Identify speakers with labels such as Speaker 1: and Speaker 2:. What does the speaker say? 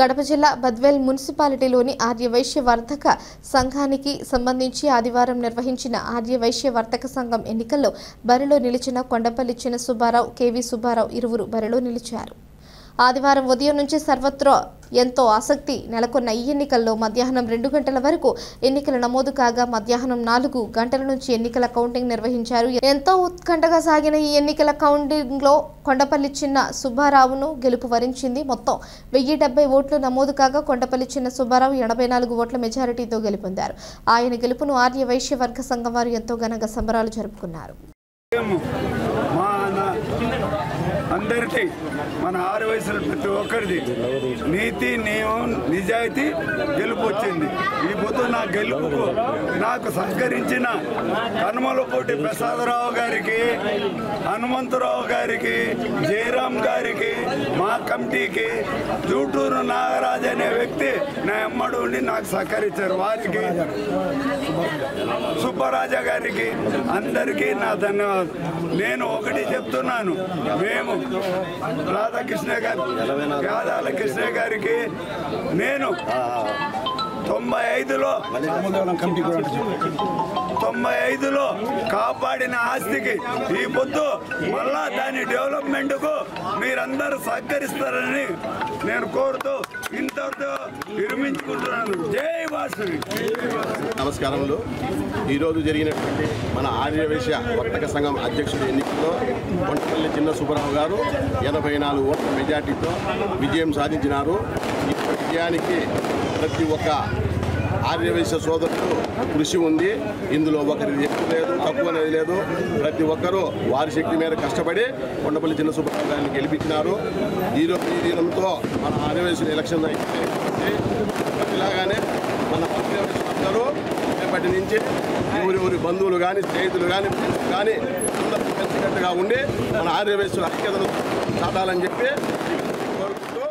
Speaker 1: కడప జిల్లా బద్వేల్ మున్సిపాలిటీలోని ఆర్యవైశ్య వర్తక సంఘానికి సంబంధించి ఆదివారం నిర్వహించిన ఆర్యవైశ్య వర్తక సంఘం ఎన్నికల్లో బరిలో నిలిచిన కొండపల్లి చిన్న సుబ్బారావు, కేవీ సుబ్బారావు ఇరువురు బరిలో నిలిచారు. ఆదివారం ఉదయం నుంచి సర్వత్రా ఎంతో ఆసక్తి నెలకొన్న ఈ ఎన్నికల్లో మధ్యాహ్నం 2 గంటల వరకు ఎన్నికల నమోదు కాగా మధ్యాహ్నం 4 గంటల నుంచి ఎన్నికల కౌంటింగ్ నిర్వహించారు. ఎంతో ఉత్కంఠగా సాగిన ఈ ఎన్నికల కౌంటింగ్ లో కొండపల్లి చిన్న సుబ్బారావును గెలుపు వరించింది. మొత్తం 1070 ఓట్లు నమోదు కాగా కొండపల్లి చిన్న సుబ్బారావు 84 ఓట్ల మెజారిటీతో గెలుపొందారు. ఆయన గెలుపును ఆర్య వైశ్య వర్గ సంఘం వారు ఎంతో ఘనంగా సంబరాలు జరుపుకున్నారు.
Speaker 2: అందరికీ మన 6 వయసుల ప్రతి ఒక్కరిది నీతి నియమం నిజాయితీ గెలుపు వచ్చింది. ఈ పొద్దు నా గెలుపుకు నాకు సహకరించిన కనుమలపూటి ప్రసాదరావు గారికి, హనుమంతరావు గారికి, జయరాం గారికి, మా కమిటీకి, జూటూరు నాగరాజు అనే వ్యక్తి నా ఎమ్మడు ఉండి నాకు సహకరించారు. వారికి, సుబ్బరాజా గారికి అందరికీ నా ధన్యవాదాలు. నేను ఒకటి చెప్తున్నాను, మేము రాధాకృష్ణ గారు, యాదాల కృష్ణ గారికి నేను 95లో కాపాడిన ఆస్తికి ఈ పొద్దు మళ్ళా దాని డెవలప్మెంట్కు మీరందరూ సహకరిస్తారని నేను కోరుతూ ఇంతటితో విరమించుకుంటున్నాను. జై వాసవి.
Speaker 3: నమస్కారములు. ఈరోజు జరిగినటువంటి మన ఆర్యవైశ్య వర్తక సంఘం అధ్యక్షుడి ఎన్నికల్లో కొండపల్లి చిన్న సుబ్బారావు గారు 84 ఓట్ల మెజార్టీతో విజయం సాధించినారు. ఈ విజయానికి ప్రతి ఒక్క ఆర్యవైశ్య సోదరుడు కృషి ఉంది. ఇందులో ఒకరి ఎక్కువ లేదు, తక్కువ అనేది లేదు. ప్రతి ఒక్కరూ వారి శక్తి మీద కష్టపడి కొండపల్లి చిన్న సుబ్బారావు గారిని గెలిపించినారు. ఈరోజు ఈ దినంతో మన ఆర్యవైశ్యుల ఎలక్షన్ ఇలాగానే మన ఆర్యవైశ్యులందరూ రేపటి నుంచి ఎవరెవరి బంధువులు కానీ, స్నేహితులు కానీ, ఫ్రెండ్స్ కానీ అందరూ కలిసికట్టుగా ఉండి మన ఆర్యవైశ్యుల ఐక్యతను చాటాలని చెప్పి కోరుకుంటూ